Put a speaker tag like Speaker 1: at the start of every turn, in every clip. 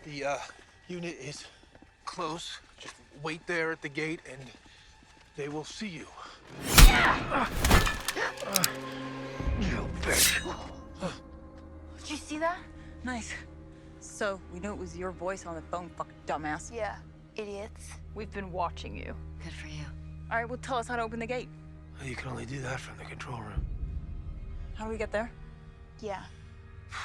Speaker 1: The unit is close. Just wait there at the gate and they will see you. You bitch.
Speaker 2: Did you see that?
Speaker 3: Nice. So, we knew it was your voice on the phone, fucking dumbass.
Speaker 2: Yeah, idiots.
Speaker 3: We've been watching you.
Speaker 2: Good for you.
Speaker 3: All right, well, tell us how to open the gate.
Speaker 1: You can only do that from the control room.
Speaker 3: How do we get there?
Speaker 2: Yeah.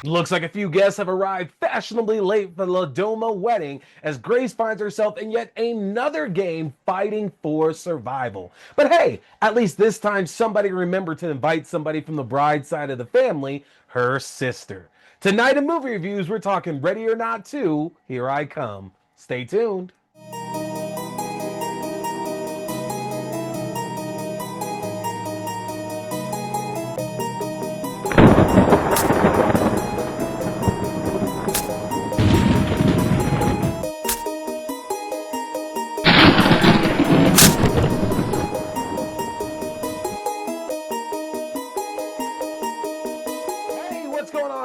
Speaker 4: Looks like a few guests have arrived fashionably late for the Ladoma wedding as Grace finds herself in yet another game fighting for survival. But hey, at least this time somebody remembered to invite somebody from the bride's side of the family, her sister. Tonight in Movie Reviews, we're talking Ready or Not 2, Here I Come. Stay tuned.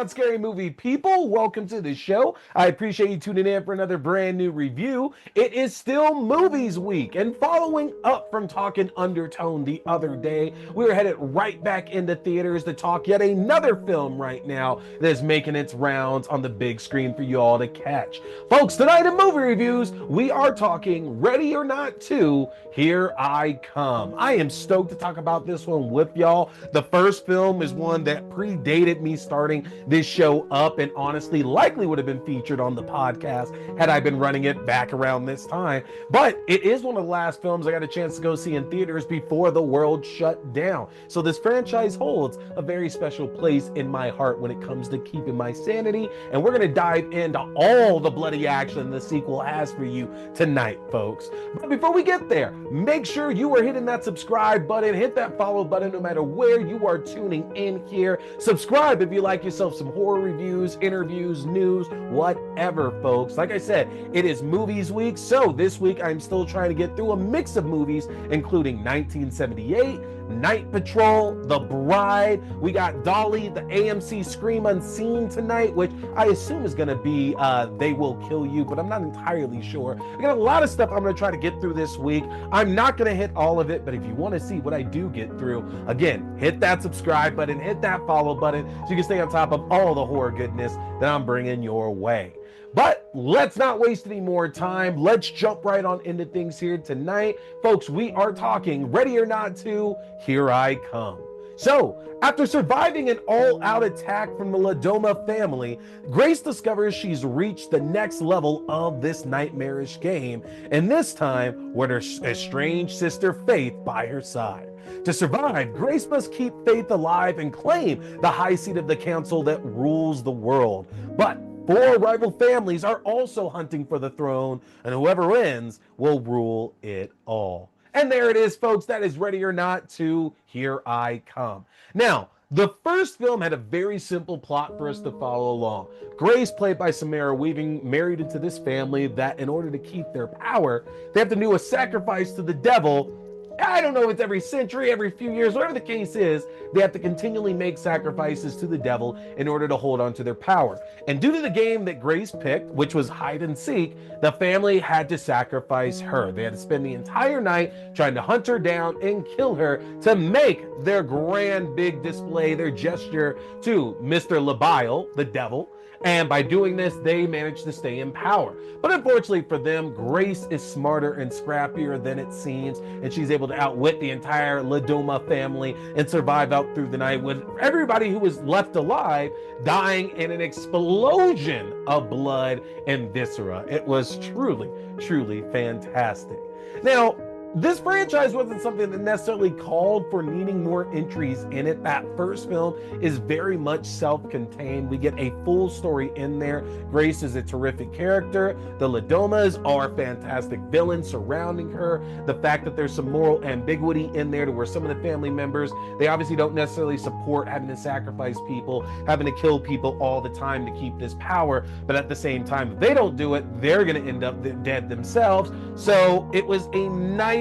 Speaker 4: Scary movie people, welcome to the show. I appreciate you tuning in for another brand new review. It is still movies week, and following up from talking Undertone the other day, we're headed right back into theaters to talk yet another film right now that's making its rounds on the big screen for you all to catch. Folks, tonight in movie reviews, we are talking Ready or Not 2, Here I Come. I am stoked to talk about this one with y'all. The first film is one that predated me starting this show up and honestly likely would have been featured on the podcast had I been running it back around this time. But it is one of the last films I got a chance to go see in theaters before the world shut down. So this franchise holds a very special place in my heart when it comes to keeping my sanity. And we're going to dive into all the bloody action the sequel has for you tonight, folks. But before we get there, make sure you are hitting that subscribe button, hit that follow button no matter where you are tuning in here. Subscribe if you like yourself some horror reviews, interviews, news, whatever, folks. Like I said, it is movies week, so this week I'm still trying to get through a mix of movies, including 1978, Night Patrol, The Bride. We got Dolly, the AMC Scream Unseen tonight, which I assume is going to be They Will Kill You, but I'm not entirely sure. I got a lot of stuff I'm going to try to get through this week. I'm not going to hit all of it, but if you want to see what I do get through, again, hit that subscribe button, hit that follow button, so you can stay on top of all the horror goodness that I'm bringing your way. But let's not waste any more time. Let's jump right on into things here tonight. Folks, we are talking Ready or Not 2, Here I Come. So, after surviving an all-out attack from the Ladoma family, Grace discovers she's reached the next level of this nightmarish game, and this time with her estranged sister Faith by her side. To survive, Grace must keep Faith alive and claim the high seat of the council that rules the world. But 4 rival families are also hunting for the throne, and whoever wins will rule it all. And there it is, folks. That is Ready or Not 2, Here I Come. Now, the first film had a very simple plot for us to follow along. Grace, played by Samara Weaving, married into this family that in order to keep their power, they have to do a sacrifice to the devil. I don't know if it's every century, every few years, whatever the case is, they have to continually make sacrifices to the devil in order to hold on to their power. And due to the game that Grace picked, which was hide and seek, the family had to sacrifice her. They had to spend the entire night trying to hunt her down and kill her to make their grand big display, their gesture to Mr. Labile, the devil. And by doing this, they managed to stay in power. But unfortunately for them, Grace is smarter and scrappier than it seems, and she's able to outwit the entire Ladoma family and survive out through the night with everybody who was left alive dying in an explosion of blood and viscera. It was truly, truly fantastic. Now, this franchise wasn't something that necessarily called for needing more entries in it. That first film is very much self-contained. We get a full story in there. Grace is a terrific character. The Ladomas are fantastic villains surrounding her. The fact that there's some moral ambiguity in there to where some of the family members, they obviously don't necessarily support having to sacrifice people, having to kill people all the time to keep this power. But at the same time, if they don't do it, they're going to end up dead themselves. So it was a nice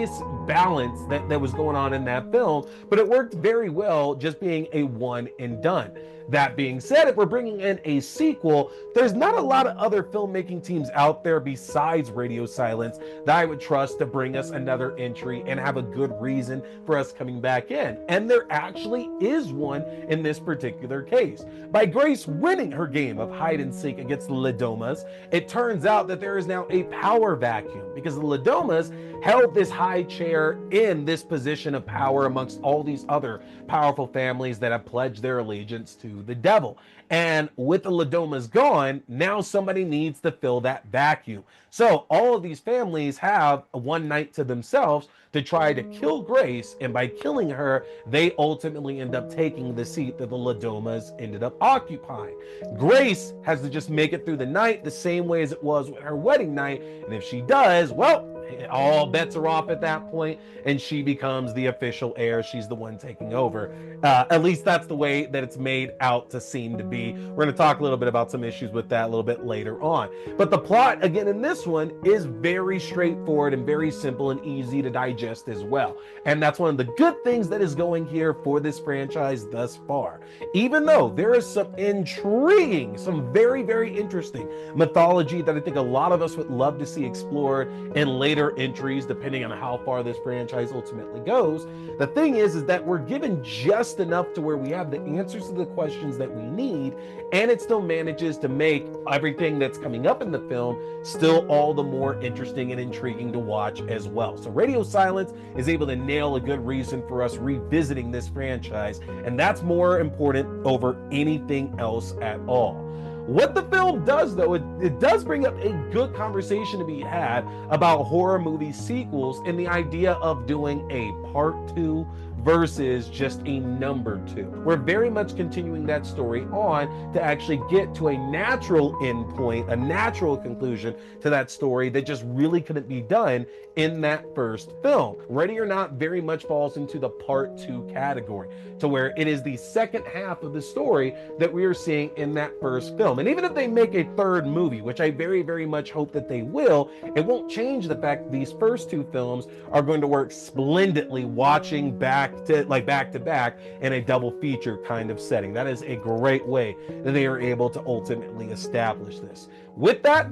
Speaker 4: balance that was going on in that film, but it worked very well just being a one and done. That being said, if we're bringing in a sequel, there's not a lot of other filmmaking teams out there besides Radio Silence that I would trust to bring us another entry and have a good reason for us coming back in. And there actually is one in this particular case. By Grace winning her game of hide and seek against the Domases, it turns out that there is now a power vacuum because the Domases held this high chair in this position of power amongst all these other powerful families that have pledged their allegiance to the devil. And with the Domases gone, now somebody needs to fill that vacuum. So all of these families have one night to themselves to try to kill Grace, and by killing her, they ultimately end up taking the seat that the Domases ended up occupying. Grace has to just make it through the night the same way as it was with her wedding night, and if she does, well, all bets are off at that point, and she becomes the official heir. She's the one taking over. At least that's the way that it's made out to seem to be. We're going to talk a little bit about some issues with that a little bit later on. But the plot, again, in this one is very straightforward and very simple and easy to digest as well. And that's one of the good things that is going here for this franchise thus far. Even though there is some intriguing, some very, very interesting mythology that I think a lot of us would love to see explored in later entries, depending on how far this franchise ultimately goes. The thing is that we're given just enough to where we have the answers to the questions that we need, and it still manages to make everything that's coming up in the film still all the more interesting and intriguing to watch as well. So Radio Silence is able to nail a good reason for us revisiting this franchise, and that's more important over anything else at all. What the film does, though, it does bring up a good conversation to be had about horror movie sequels and the idea of doing a part 2 versus just a number 2. We're very much continuing that story on to actually get to a natural endpoint, a natural conclusion to that story that just really couldn't be done in that first film. Ready or Not very much falls into the part 2 category, to where it is the second half of the story that we are seeing in that first film. And even if they make a third movie, which I very, very much hope that they will, it won't change the fact that these first 2 films are going to work splendidly watching back to back in a double feature kind of setting. That is a great way that they are able to ultimately establish this. With that,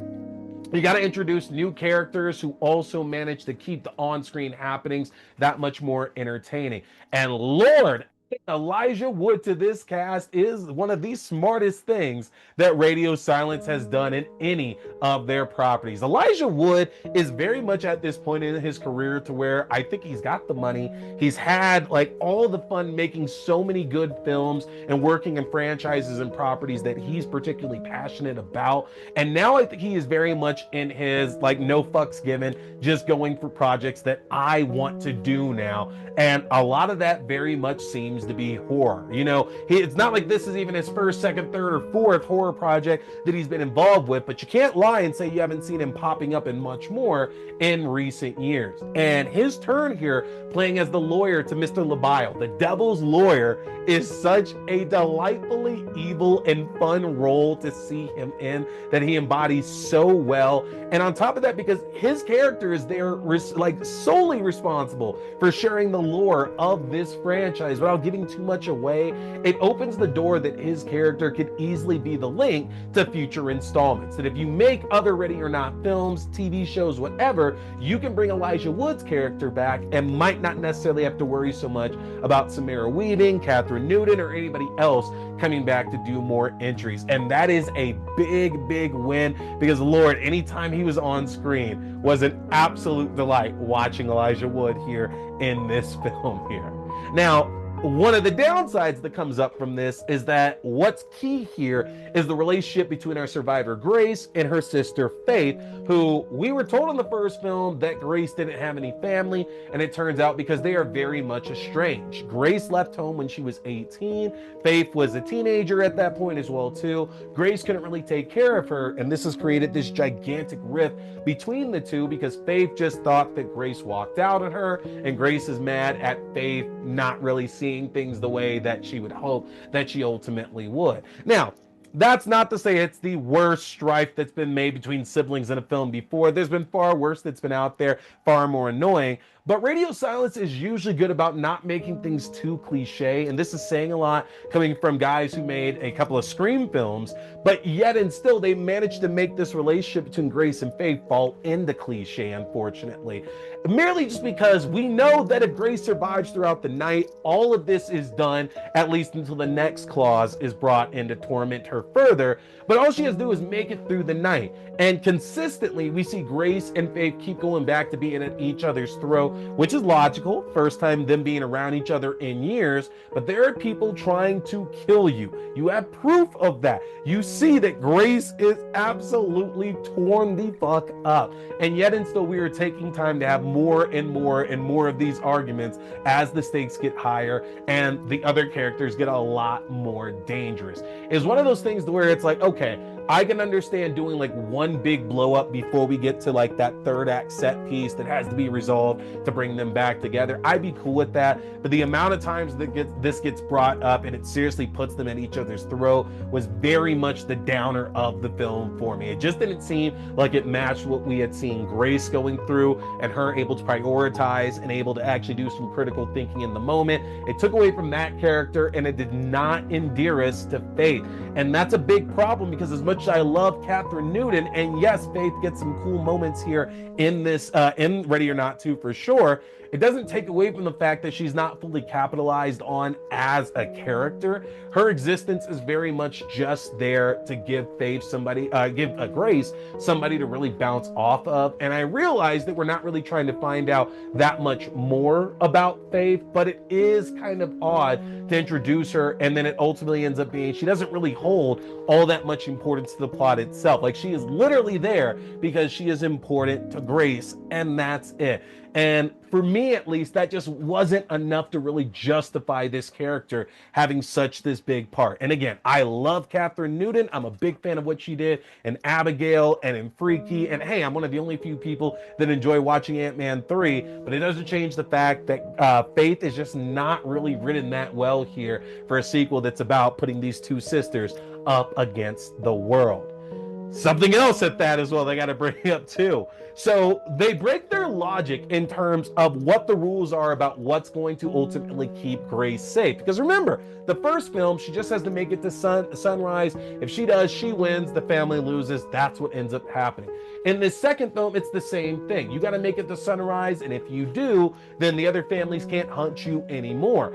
Speaker 4: you got to introduce new characters who also manage to keep the on-screen happenings that much more entertaining. And Lord, Elijah Wood to this cast is one of the smartest things that Radio Silence has done in any of their properties. Elijah Wood is very much at this point in his career to where I think he's got the money. He's had like all the fun making so many good films and working in franchises and properties that he's particularly passionate about. And now I think he is very much in his like no fucks given, just going for projects that I want to do now. And a lot of that very much seems to be horror. You know, it's not like this is even his first, second, third, or fourth horror project that he's been involved with, but you can't lie and say you haven't seen him popping up in much more in recent years. And his turn here, playing as the lawyer to Mr. Labile, the devil's lawyer, is such a delightfully evil and fun role to see him in that he embodies so well. And on top of that, because his character is there like solely responsible for sharing the lore of this franchise without giving too much away, it opens the door that his character could easily be the link to future installments. That if you make other Ready or Not films, TV shows, whatever, you can bring Elijah Wood's character back and might not necessarily have to worry so much about Samara Weaving, Kathryn Newton, or anybody else coming back to do more entries. And that is a big, big win, because Lord, anytime he was on screen was an absolute delight watching Elijah Wood here in this film here. Now, one of the downsides that comes up from this is that what's key here is the relationship between our survivor Grace and her sister Faith, who we were told in the first film that Grace didn't have any family, and it turns out because they are very much estranged. Grace left home when she was 18. Faith was a teenager at that point as well too. Grace couldn't really take care of her, and this has created this gigantic rift between the two because Faith just thought that Grace walked out on her, and Grace is mad at Faith not really seeing things the way that she would hope that she ultimately would. Now, that's not to say it's the worst strife that's been made between siblings in a film before. There's been far worse that's been out there, far more annoying. But radio silence is usually good about not making things too cliche, and this is saying a lot coming from guys who made a couple of Scream films, but yet and still they managed to make this relationship between Grace and Faith fall into cliche, unfortunately. Merely just because we know that if Grace survives throughout the night, all of this is done, at least until the next clause is brought in to torment her further, but all she has to do is make it through the night. And consistently, we see Grace and Faith keep going back to being at each other's throat, which is logical, first time them being around each other in years, but there are people trying to kill you. You have proof of that. You see that Grace is absolutely torn the fuck up. And yet and still we are taking time to have more and more and more of these arguments as the stakes get higher and the other characters get a lot more dangerous. It's one of those things where it's like, okay, I can understand doing like one big blow up before we get to like that third act set piece that has to be resolved to bring them back together. I'd be cool with that. But the amount of times that this gets brought up and it seriously puts them at each other's throat was very much the downer of the film for me. It just didn't seem like it matched what we had seen Grace going through and her able to prioritize and able to actually do some critical thinking in the moment. It took away from that character and it did not endear us to Faith. And that's a big problem because as much as I love Kathryn Newton, and yes, Faith gets some cool moments here in this, in Ready or Not 2 for sure, it doesn't take away from the fact that she's not fully capitalized on as a character. Her existence is very much just there to give Faith somebody, give Grace somebody to really bounce off of. And I realize that we're not really trying to find out that much more about Faith, but it is kind of odd to introduce her and then it ultimately ends up being she doesn't really hold all that much importance to the plot itself. Like she is literally there because she is important to Grace and that's it. And for me, at least, that just wasn't enough to really justify this character having such this big part. And again, I love Kathryn Newton. I'm a big fan of what she did in Abigail and in Freaky. And hey, I'm one of the only few people that enjoy watching Ant-Man 3, but it doesn't change the fact that Faith is just not really written that well here for a sequel that's about putting these two sisters up against the world. Something else at that as well they got to bring up too. So they break their logic in terms of what the rules are about what's going to ultimately keep Grace safe. Because remember, the first film, she just has to make it to sunrise. If she does, she wins, the family loses. That's what ends up happening. In this second film, it's the same thing. You got to make it to sunrise, and if you do, then the other families can't hunt you anymore.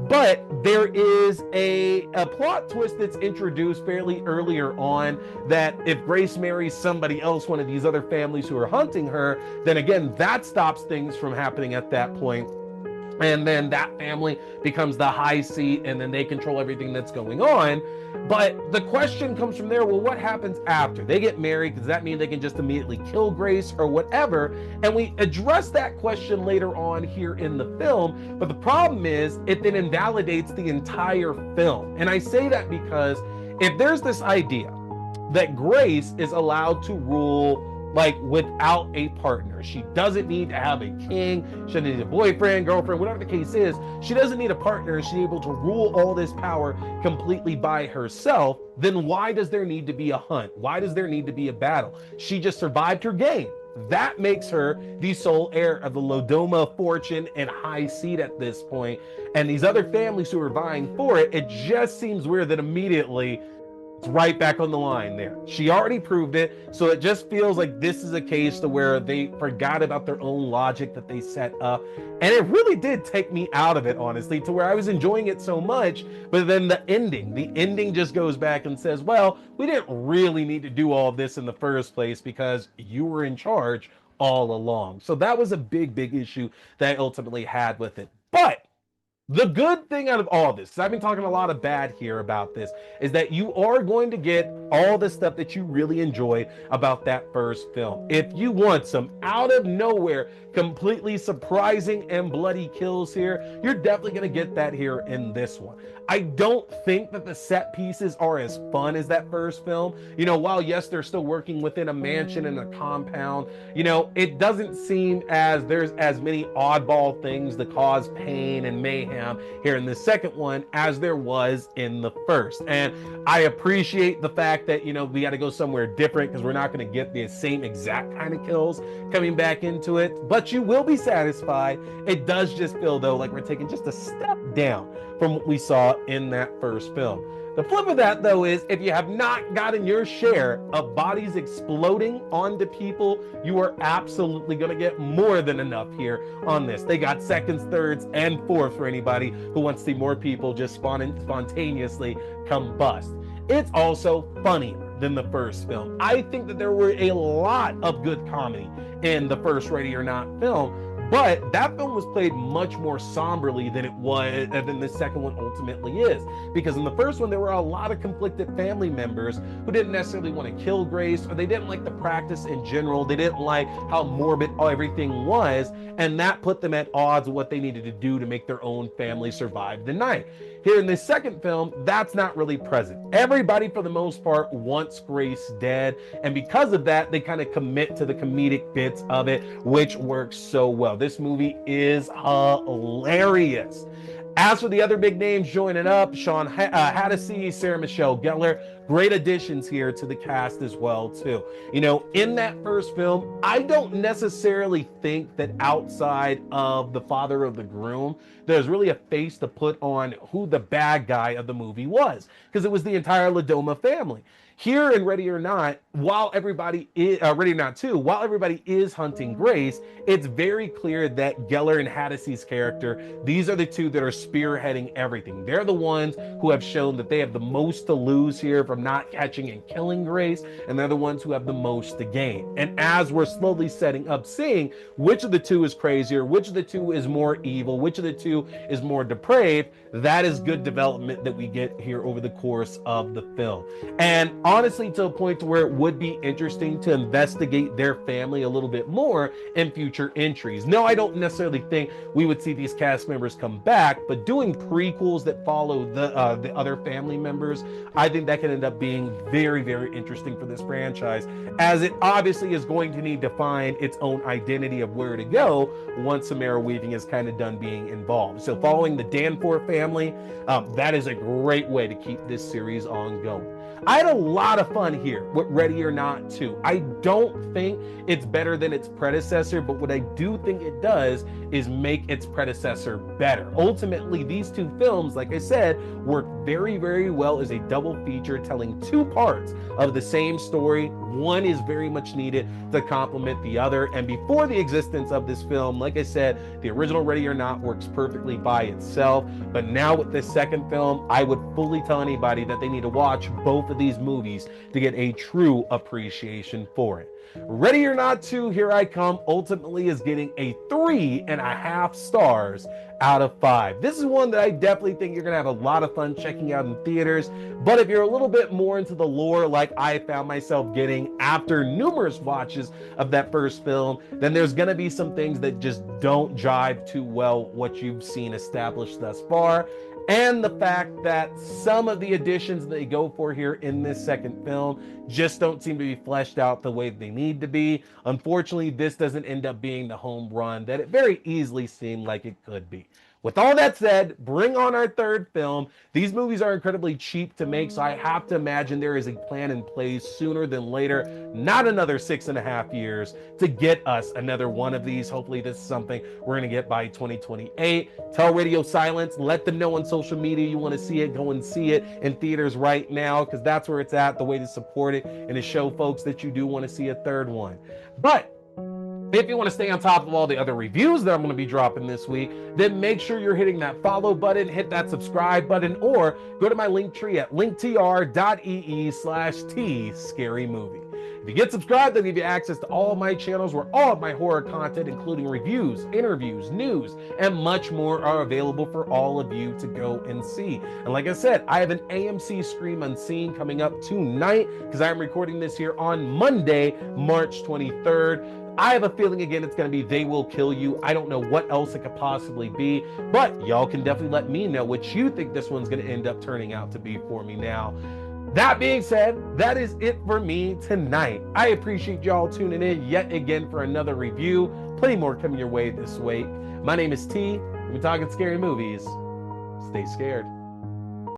Speaker 4: But there is a plot twist that's introduced fairly earlier on that if Grace marries somebody else, one of these other families who are hunting her, then again, that stops things from happening at that point. And then that family becomes the high seat and then they control everything that's going on. But the question comes from there, well, what happens after? They get married, does that mean they can just immediately kill Grace or whatever? And we address that question later on here in the film, but the problem is it then invalidates the entire film. And I say that because if there's this idea that Grace is allowed to rule like without a partner, she doesn't need to have a king, she doesn't need a boyfriend, girlfriend, whatever the case is, she doesn't need a partner, she's able to rule all this power completely by herself, then why does there need to be a hunt? Why does there need to be a battle? She just survived her game. That makes her the sole heir of the Lodoma fortune and high seat at this point. And these other families who are vying for it, it just seems weird that immediately it's right back on the line there. She already proved it, so it just feels like this is a case to where they forgot about their own logic that they set up. And it really did take me out of it, honestly, to where I was enjoying it so much, but then the ending just goes back and says, well, we didn't really need to do all of this in the first place because you were in charge all along. So that was a big issue that I ultimately had with it. But the good thing out of all this, because I've been talking a lot of bad here about this, is that you are going to get all the stuff that you really enjoyed about that first film. If you want some out of nowhere, completely surprising and bloody kills here, you're definitely going to get that here in this one. I don't think that the set pieces are as fun as that first film. You know, while yes, they're still working within a mansion and a compound, you know, it doesn't seem as there's as many oddball things that cause pain and mayhem mayhem here in the second one as there was in the first. And I appreciate the fact that, you know, we got to go somewhere different because we're not going to get the same exact kind of kills coming back into it, but you will be satisfied. It does just feel, though, like we're taking just a step down from what we saw in that first film. The flip of that, though, is if you have not gotten your share of bodies exploding onto people, you are absolutely going to get more than enough here on this. They got seconds, thirds, and fourths for anybody who wants to see more people just spontaneously combust. It's also funnier than the first film. I think that there were a lot of good comedy in the first Ready or Not film, but that film was played much more somberly than the second one ultimately is. Because in the first one, there were a lot of conflicted family members who didn't necessarily want to kill Grace, or they didn't like the practice in general. They didn't like how morbid everything was, and that put them at odds with what they needed to do to make their own family survive the night. Here in the second film, that's not really present. Everybody, for the most part, wants Grace dead, and because of that, they kind of commit to the comedic bits of it, which works so well. This movie is hilarious. As for the other big names joining up, Sean Hattie, Sarah Michelle Gellar, great additions here to the cast as well, too. You know, in that first film, I don't necessarily think that outside of the father of the groom, there's really a face to put on who the bad guy of the movie was, because it was the entire Ladoma family. Here in Ready or Not, while everybody is Ready or Not 2, while everybody is hunting Grace, it's very clear that Gellar and Hattie's character, these are the two that are spearheading everything. They're the ones who have shown that they have the most to lose here from not catching and killing Grace, and they're the ones who have the most to gain. And as we're slowly setting up, seeing which of the two is crazier, which of the two is more evil, which of the two is more depraved, that is good development that we get here over the course of the film. And honestly, to a point to where it would be interesting to investigate their family a little bit more in future entries. No, I don't necessarily think we would see these cast members come back, but doing prequels that follow the other family members, I think that can end up being very, very interesting for this franchise, as it obviously is going to need to find its own identity of where to go once Samara Weaving is kind of done being involved. So following the Danforth family, that is a great way to keep this series ongoing. I had a lot of fun here with Ready or Not 2. I don't think it's better than its predecessor, but what I do think it does is make its predecessor better. Ultimately, these two films, like I said, work very, very well as a double feature, telling two parts of the same story. One is very much needed to complement the other. And before the existence of this film, like I said, the original Ready or Not works perfectly by itself. But now with this second film, I would fully tell anybody that they need to watch both of these movies to get a true appreciation for it. Ready or Not 2, here I come, ultimately is getting a 3.5 stars out of 5. This is one that I definitely think you're gonna have a lot of fun checking out in theaters, but if you're a little bit more into the lore like I found myself getting after numerous watches of that first film, then there's gonna be some things that just don't jive too well what you've seen established thus far. And the fact that some of the additions they go for here in this second film just don't seem to be fleshed out the way they need to be. Unfortunately, this doesn't end up being the home run that it very easily seemed like it could be. With all that said, bring on our third film. These movies are incredibly cheap to make, so I have to imagine there is a plan in place sooner than later, not another 6.5 years, to get us another one of these. Hopefully this is something we're gonna get by 2028. Tell Radio Silence, let them know on social media you wanna see it, go and see it in theaters right now, because that's where it's at, the way to support it, and to show folks that you do wanna see a third one. But if you want to stay on top of all the other reviews that I'm going to be dropping this week, then make sure you're hitting that follow button, hit that subscribe button, or go to my link tree at linktr.ee/T-Scary-Movie. If you get subscribed, they'll give you access to all of my channels where all of my horror content, including reviews, interviews, news, and much more are available for all of you to go and see. And like I said, I have an AMC Scream Unseen coming up tonight because I'm recording this here on Monday, March 23rd. I have a feeling, again, it's going to be They Will Kill You. I don't know what else it could possibly be, but y'all can definitely let me know what you think this one's going to end up turning out to be for me now. That being said, that is it for me tonight. I appreciate y'all tuning in yet again for another review. Plenty more coming your way this week. My name is T. We're talking scary movies Stay scared.